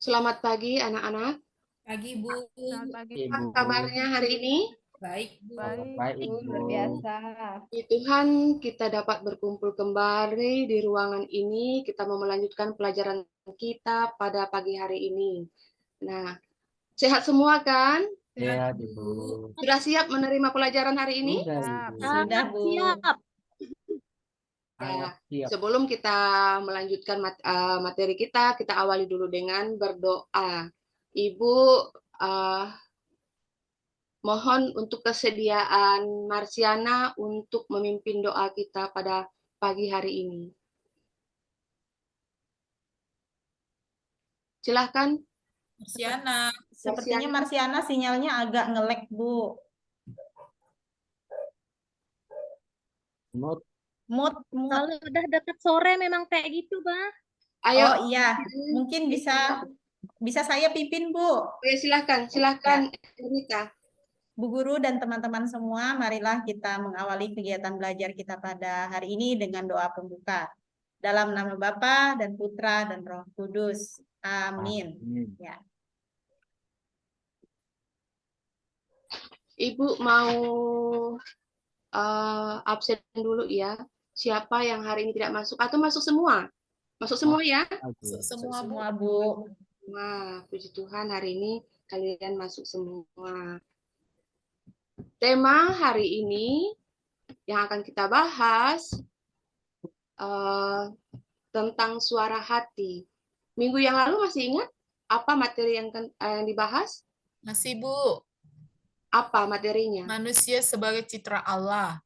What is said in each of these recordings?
Selamat pagi anak-anak. Pagi, Bu. Selamat pagi, Apa Bu. kabarnya hari ini? Baik, Bu. Baik. Luar biasa. Puji Tuhan, kita dapat berkumpul kembali di ruangan ini. Kita mau melanjutkan pelajaran kita pada pagi hari ini. Nah, sehat semua kan? Sehat, Sehat, Bu. Sudah siap menerima pelajaran hari ini? Siap. Sudah, Bu. Ya, Siap. sebelum kita melanjutkan materi kita awali dulu dengan berdoa. Ibu, mohon untuk kesediaan Marsiana untuk memimpin doa kita pada pagi hari ini. Silahkan. Marsiana. Sepertinya Marsiana sinyalnya agak nge-lag, Bu. Mood. Kalau udah deket sore memang kayak gitu, Bah. Ayo. Oh iya, mungkin bisa saya pimpin, Bu. Ya, silahkan, Rita. Bu Guru dan teman-teman semua, marilah kita mengawali kegiatan belajar kita pada hari ini dengan doa pembuka. Dalam nama Bapa dan Putra dan Roh Kudus. Amin. Ya. Ibu mau absen dulu ya. Siapa yang hari ini tidak masuk atau masuk semua? Masuk semua ya? Masuk semua, Bu. Semua, Bu. Wah, puji Tuhan hari ini kalian masuk semua. Tema hari ini yang akan kita bahas tentang suara hati. Minggu yang lalu masih ingat apa materi yang dibahas? Masih, Bu. Apa materinya? Manusia sebagai citra Allah.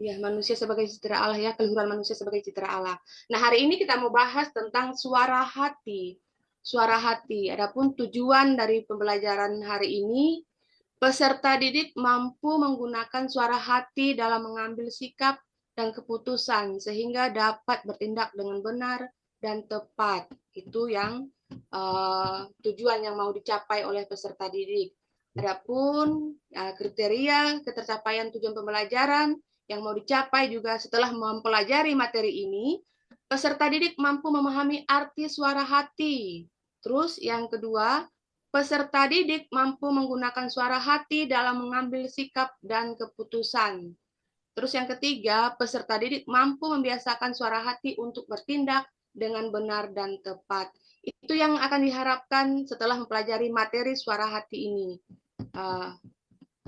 Ya, manusia sebagai citra Allah ya, keluhuran manusia sebagai citra Allah. Nah, hari ini kita mau bahas tentang suara hati. Suara hati. Adapun tujuan dari pembelajaran hari ini, peserta didik mampu menggunakan suara hati dalam mengambil sikap dan keputusan sehingga dapat bertindak dengan benar dan tepat. Itu yang tujuan yang mau dicapai oleh peserta didik. Adapun kriteria ketercapaian tujuan pembelajaran yang mau dicapai juga setelah mempelajari materi ini, peserta didik mampu memahami arti suara hati. Terus yang kedua, peserta didik mampu menggunakan suara hati dalam mengambil sikap dan keputusan. Terus yang ketiga, peserta didik mampu membiasakan suara hati untuk bertindak dengan benar dan tepat. Itu yang akan diharapkan setelah mempelajari materi suara hati ini.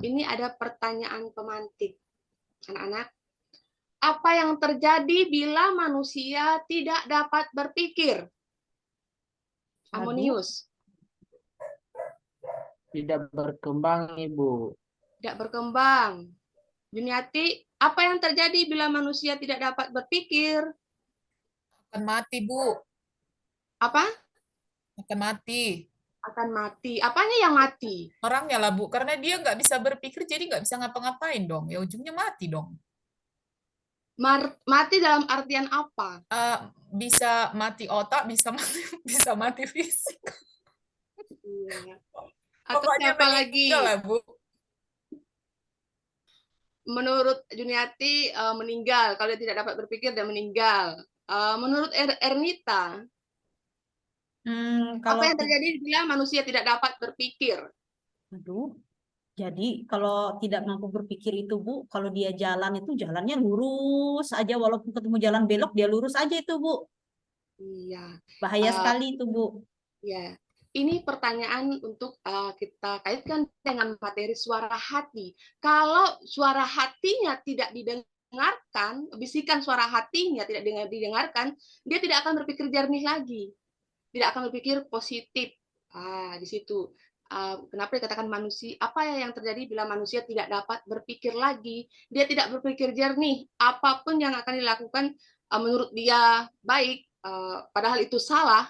Ini ada pertanyaan pemantik. Anak-anak, apa yang terjadi bila manusia tidak dapat berpikir? Amonius. Tidak berkembang, Ibu. Tidak berkembang. Juniati, apa yang terjadi bila manusia tidak dapat berpikir? Akan mati, Bu. Apa? Akan mati. Akan mati. Apanya yang mati? Orangnya lah, Bu. Karena dia nggak bisa berpikir, jadi nggak bisa ngapa-ngapain dong. Ya ujungnya mati dong. Mati dalam artian apa? Bisa mati otak, bisa mati fisik. Iya. Atau Pokoknya siapa lagi? lah, Bu. Menurut Juniati meninggal. Kalau dia tidak dapat berpikir dan meninggal. Menurut Ernita, Kalau apa yang terjadi bila manusia tidak dapat berpikir? Aduh, jadi kalau tidak mampu berpikir itu, Bu, kalau dia jalan itu jalannya lurus aja, walaupun ketemu jalan belok dia lurus aja itu, Bu. Iya. Bahaya sekali itu, Bu. Ya, ini pertanyaan untuk kita kaitkan dengan materi suara hati. Kalau suara hatinya tidak didengarkan, bisikan suara hatinya tidak didengarkan, dia tidak akan berpikir jernih lagi, tidak akan berpikir positif. Di situ. Kenapa dikatakan manusia? Apa yang terjadi bila manusia tidak dapat berpikir lagi? Dia tidak berpikir jernih. Apapun yang akan dilakukan menurut dia baik, padahal itu salah.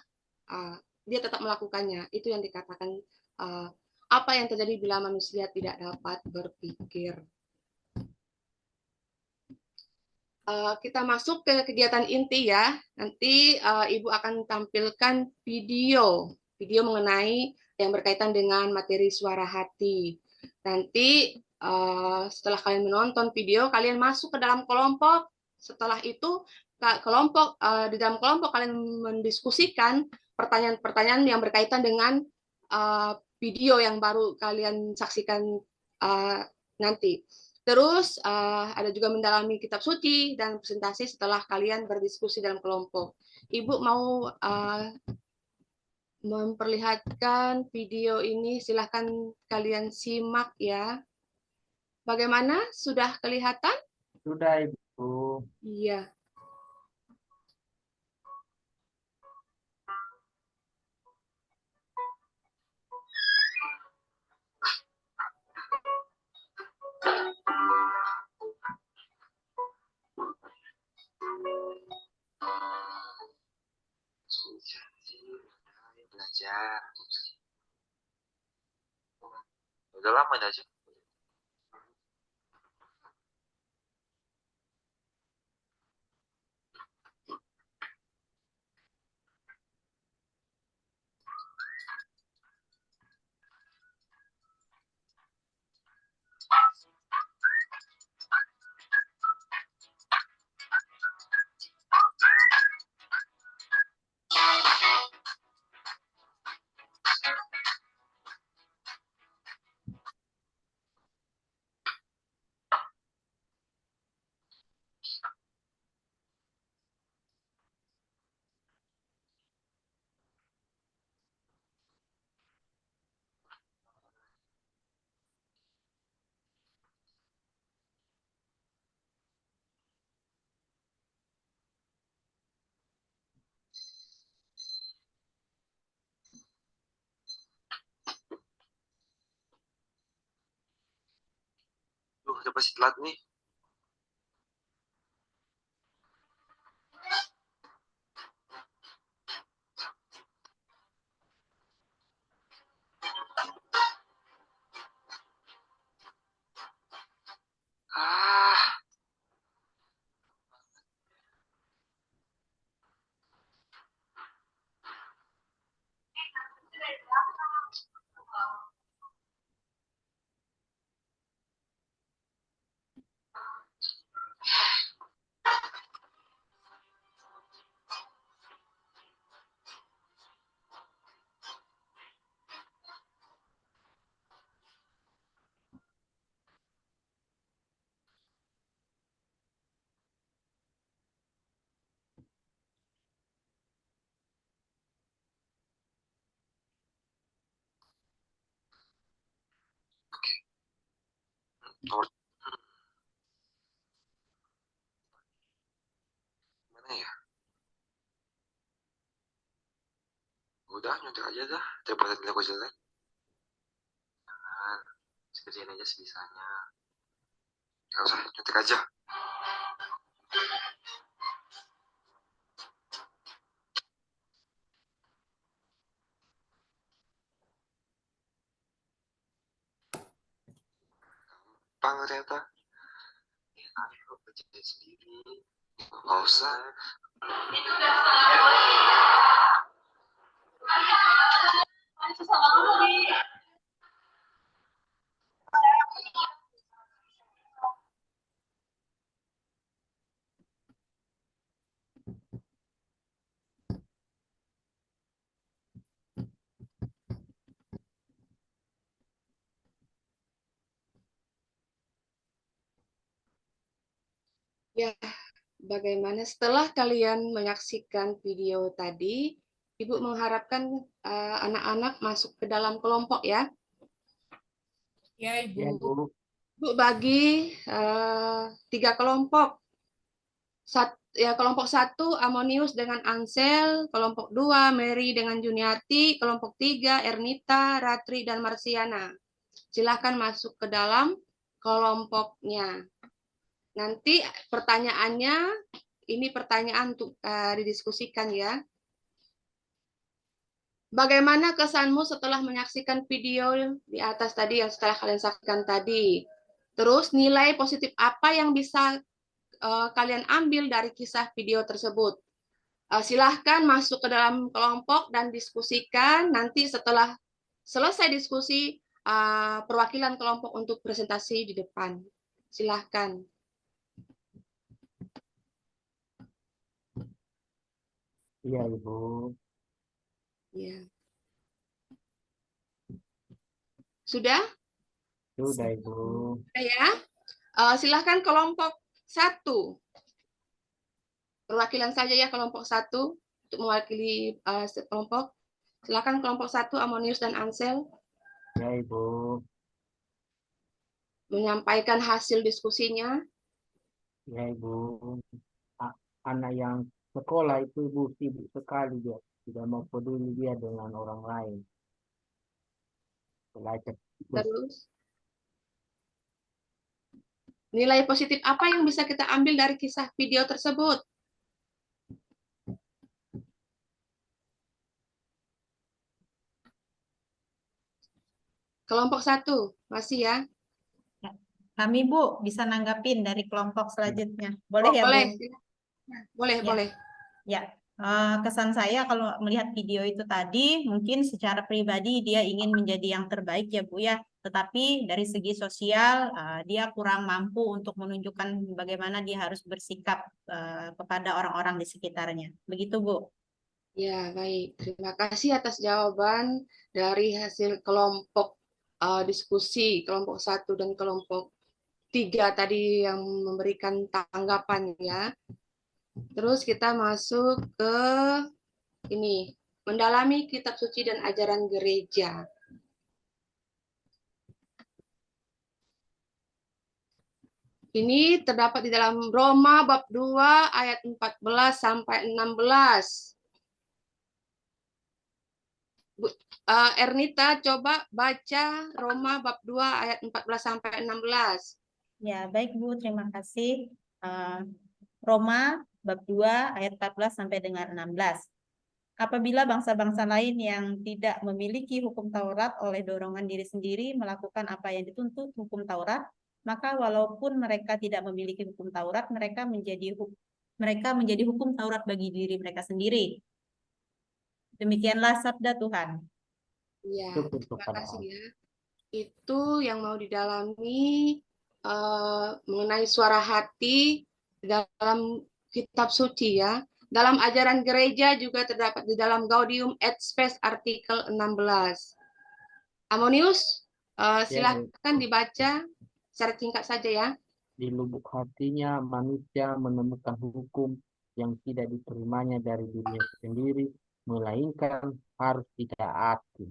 Dia tetap melakukannya. Itu yang dikatakan apa yang terjadi bila manusia tidak dapat berpikir. Kita masuk ke kegiatan inti ya. Nanti Ibu akan tampilkan video mengenai yang berkaitan dengan materi suara hati. Nanti setelah kalian menonton video, kalian masuk ke dalam kelompok. Setelah itu di dalam kelompok kalian mendiskusikan pertanyaan-pertanyaan yang berkaitan dengan video yang baru kalian saksikan nanti. Terus ada juga mendalami kitab suci dan presentasi setelah kalian berdiskusi dalam kelompok. Ibu mau memperlihatkan video ini, silahkan kalian simak ya. Bagaimana? Sudah kelihatan? Sudah, Ibu. Iya. Belajar. Udah lama aja. Udah pasti telat nih. Nomor mana ya? Udah nyontek aja dah. Daripada nilai gue jelek. Jangan. Sekerjain aja sebisanya. Gak usah nyontek aja. Gampang ternyata. Ayo kerjain sendiri. Gak usah. Ya, bagaimana setelah kalian menyaksikan video tadi, Ibu mengharapkan anak-anak masuk ke dalam kelompok ya. Ya, Ya, Ibu. Ibu. Ibu bagi 3 kelompok. Kelompok 1 Amonius dengan Ansel, kelompok 2 Mary dengan Juniati, kelompok 3 Ernita, Ratri, dan Marsiana. Silahkan masuk ke dalam kelompoknya. Nanti pertanyaannya, ini pertanyaan untuk didiskusikan ya. Bagaimana kesanmu setelah menyaksikan video di atas tadi yang setelah kalian saksikan tadi? Terus nilai positif apa yang bisa kalian ambil dari kisah video tersebut? Silahkan masuk ke dalam kelompok dan diskusikan. Nanti setelah selesai diskusi, perwakilan kelompok untuk presentasi di depan. Silahkan. Iya, Ibu. Ya. Sudah? Sudah, Ibu. Sudah ya? Silahkan kelompok 1. Perwakilan saja ya kelompok 1 untuk mewakili kelompok. Silakan kelompok 1 Amonius dan Ansel Ya, Ibu. menyampaikan hasil diskusinya. Ya, Ibu. Anak yang sekolah itu, Ibu, sibuk sekali dia. Tidak mau peduli dia dengan orang lain. Belajar terus. Terus nilai positif apa yang bisa kita ambil dari kisah video tersebut? Kelompok 1 masih ya? Kami Bu bisa nanggapin dari kelompok selanjutnya. Boleh ya Bu? Boleh. Boleh, Ya. boleh. Ya, kesan saya kalau melihat video itu tadi, mungkin secara pribadi dia ingin menjadi yang terbaik ya Bu ya. Tetapi dari segi sosial, dia kurang mampu untuk menunjukkan bagaimana dia harus bersikap kepada orang-orang di sekitarnya. Begitu Bu. Ya, baik. Terima kasih atas jawaban dari hasil kelompok diskusi, kelompok 1 dan kelompok 3 tadi yang memberikan tanggapan ya. Terus kita masuk ke ini, mendalami kitab suci dan ajaran gereja. Ini terdapat di dalam Roma bab 2 ayat 14 sampai 16. Ernita coba baca Roma bab 2 ayat 14 sampai 16. Ya, baik Bu, terima kasih. Roma bab 2 ayat 14 sampai dengan 16. Apabila bangsa-bangsa lain yang tidak memiliki hukum Taurat oleh dorongan diri sendiri melakukan apa yang dituntut hukum Taurat, maka walaupun mereka tidak memiliki hukum Taurat, mereka menjadi hukum Taurat bagi diri mereka sendiri. Demikianlah sabda Tuhan. Ya, Cukup terima kepada kasih Allah. ya. Itu yang mau didalami mengenai suara hati dalam kitab suci ya. Dalam ajaran gereja juga terdapat di dalam Gaudium et Spes artikel 16. Amonius, Ya, Bu. silakan dibaca secara singkat saja ya. Di lubuk hatinya manusia menemukan hukum yang tidak diterimanya dari dirinya sendiri, melainkan harus ditaati.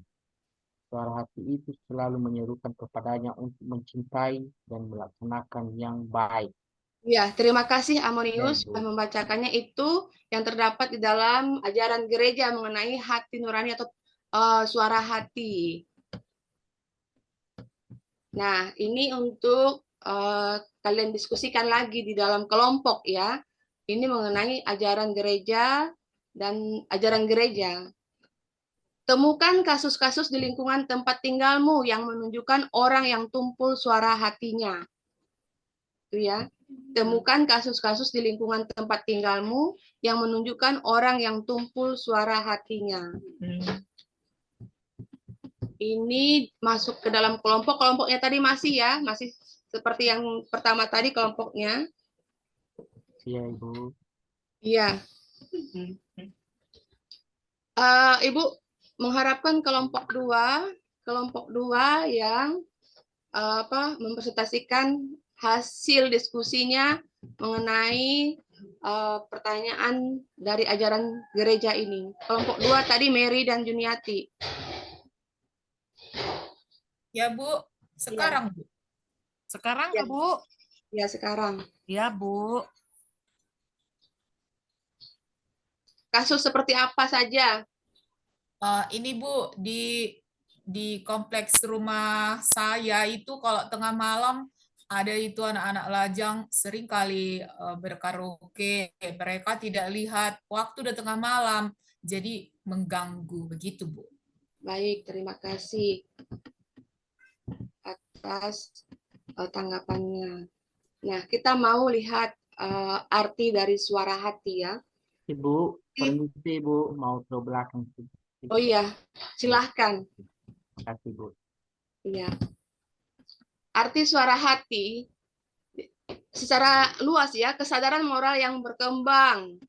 Suara hati itu selalu menyerukan kepadanya untuk mencintai dan melaksanakan yang baik. Ya, terima kasih Ya, Amonius Ibu. sudah membacakannya. Itu yang terdapat di dalam ajaran gereja mengenai hati nurani atau suara hati. Nah, ini untuk kalian diskusikan lagi di dalam kelompok ya. Ini mengenai ajaran gereja dan ajaran gereja. Temukan kasus-kasus di lingkungan tempat tinggalmu yang menunjukkan orang yang tumpul suara hatinya. Itu ya. Temukan kasus-kasus di lingkungan tempat tinggalmu yang menunjukkan orang yang tumpul suara hatinya. Ini masuk ke dalam kelompok. Kelompoknya tadi masih ya, masih seperti yang pertama tadi kelompoknya. Iya, Ibu. Iya. Ibu mengharapkan kelompok 2 yang mempresentasikan hasil diskusinya mengenai pertanyaan dari ajaran gereja ini. Kelompok 2 tadi Mary dan Juniati. Ya, Bu. Sekarang, Bu. Sekarang Ya. Bu? Ya, sekarang. Ya Bu. Kasus seperti apa saja? Ini Bu, di kompleks rumah saya itu kalau tengah malam ada itu anak-anak lajang sering kali berkaraoke. Mereka tidak lihat waktu udah tengah malam, jadi mengganggu begitu Bu. Baik, terima kasih atas tanggapannya. Nah, kita mau lihat arti dari suara hati ya. Ibu, permisi Ibu, mau ke belakang. Oh iya, silahkan. Terima kasih, Bu. Iya. Arti suara hati secara luas ya, kesadaran moral yang berkembang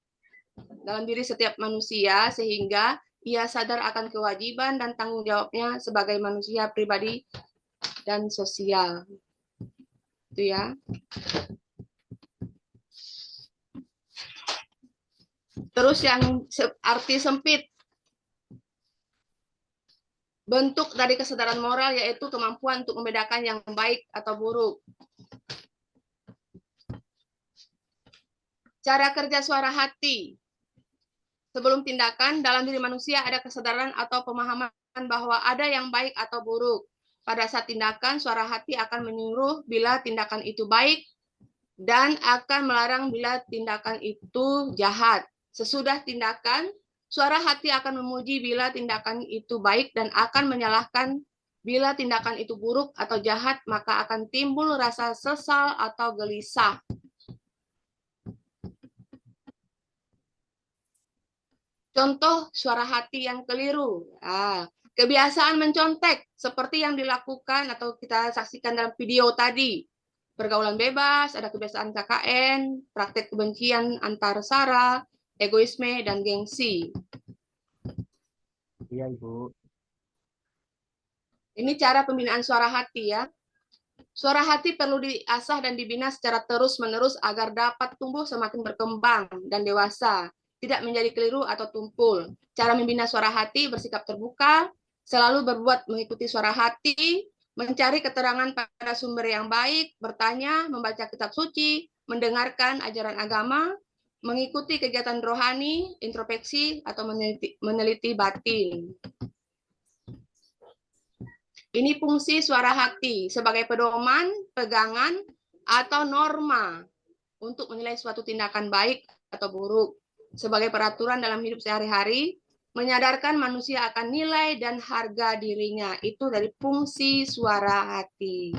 dalam diri setiap manusia sehingga ia sadar akan kewajiban dan tanggung jawabnya sebagai manusia pribadi dan sosial. Itu ya. Terus yang arti sempit. Bentuk dari kesadaran moral yaitu kemampuan untuk membedakan yang baik atau buruk. Cara kerja suara hati. Sebelum tindakan, dalam diri manusia ada kesadaran atau pemahaman bahwa ada yang baik atau buruk. Pada saat tindakan, suara hati akan menyuruh bila tindakan itu baik dan akan melarang bila tindakan itu jahat. Sesudah tindakan, suara hati akan memuji bila tindakan itu baik dan akan menyalahkan bila tindakan itu buruk atau jahat, maka akan timbul rasa sesal atau gelisah. Contoh suara hati yang keliru. Kebiasaan mencontek seperti yang dilakukan atau kita saksikan dalam video tadi. Pergaulan bebas, ada kebiasaan KKN, praktek kebencian antar sara, egoisme, dan gengsi. Iya, Ibu. Ini cara pembinaan suara hati ya. Suara hati perlu diasah dan dibina secara terus-menerus agar dapat tumbuh semakin berkembang dan dewasa, tidak menjadi keliru atau tumpul. Cara membina suara hati bersikap terbuka, selalu berbuat mengikuti suara hati, mencari keterangan pada sumber yang baik, bertanya, membaca kitab suci, mendengarkan ajaran agama, mengikuti kegiatan rohani, introspeksi, atau meneliti batin. Ini fungsi suara hati sebagai pedoman, pegangan, atau norma untuk menilai suatu tindakan baik atau buruk. Sebagai peraturan dalam hidup sehari-hari, menyadarkan manusia akan nilai dan harga dirinya. Itu dari fungsi suara hati.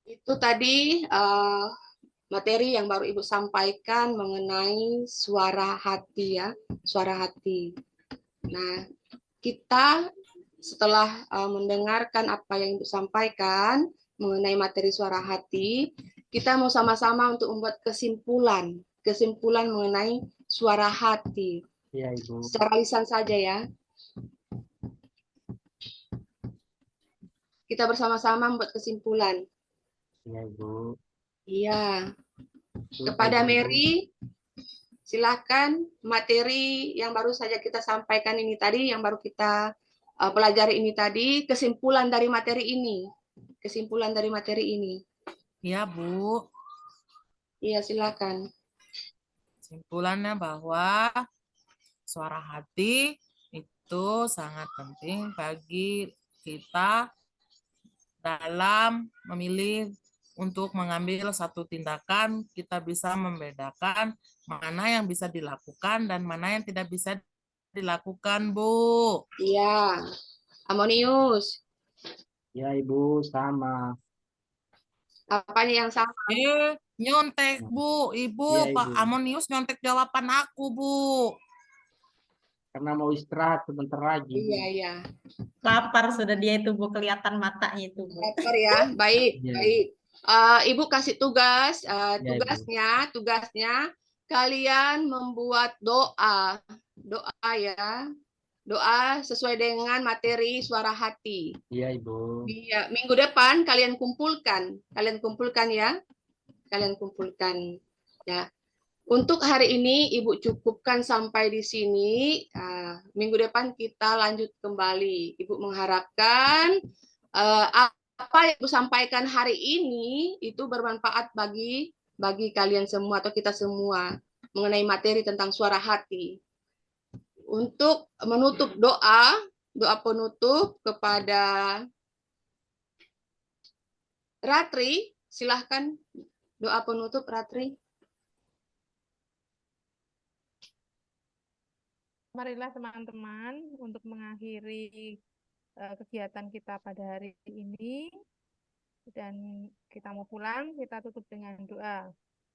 Itu tadi materi yang baru Ibu sampaikan mengenai suara hati ya, suara hati. Nah, kita setelah mendengarkan apa yang Ibu sampaikan mengenai materi suara hati, kita mau sama-sama untuk membuat kesimpulan mengenai suara hati. Iya, Ibu. Secara lisan saja ya. Kita bersama-sama membuat kesimpulan. Iya, Ibu. Iya. Betul, Kepada Ibu. Mary, silakan materi yang baru saja kita sampaikan ini tadi, yang baru kita pelajari ini tadi, kesimpulan dari materi ini. Kesimpulan dari materi ini. Ya, Bu. Iya, silakan. Kesimpulannya bahwa suara hati itu sangat penting bagi kita dalam memilih untuk mengambil satu tindakan. Kita bisa membedakan mana yang bisa dilakukan dan mana yang tidak bisa dilakukan, Bu. Iya. Amonius, Iya, Ibu, sama. apanya yang sama? Nyontek, Bu. Ibu, Iya, Pak Ibu. Amonius nyontek jawaban aku, Bu. Karena mau istirahat sebentar lagi. Iya, iya. Lapar sudah dia itu, Bu, kelihatan matanya itu, Bu. Lapar ya. Baik, Iya, baik. Ibu kasih tugas, Iya, Ibu. tugasnya kalian membuat doa. Doa ya. Doa sesuai dengan materi suara hati. Iya, Ibu. Iya, minggu depan kalian kumpulkan. Kalian kumpulkan ya. Kalian kumpulkan ya. Untuk hari ini Ibu cukupkan sampai di sini. Minggu depan kita lanjut kembali. Ibu mengharapkan apa yang Ibu sampaikan hari ini itu bermanfaat bagi kalian semua atau kita semua mengenai materi tentang suara hati. Untuk menutup doa penutup kepada Ratri, silahkan doa penutup Ratri. Marilah teman-teman untuk mengakhiri kegiatan kita pada hari ini dan kita mau pulang, kita tutup dengan doa.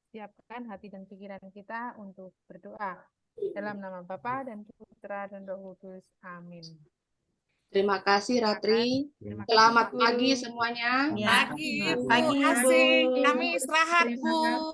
Siapkan hati dan pikiran kita untuk berdoa. Dalam nama Bapa dan Putra dan Roh Kudus. Amin. Terima kasih Ratri. Terima kasih, Selamat Bu pagi Guru. semuanya. Ya, Pagi, selamat Bu. pagi, Ibu. Asik. Kami istirahat, Terima Bu. kasih.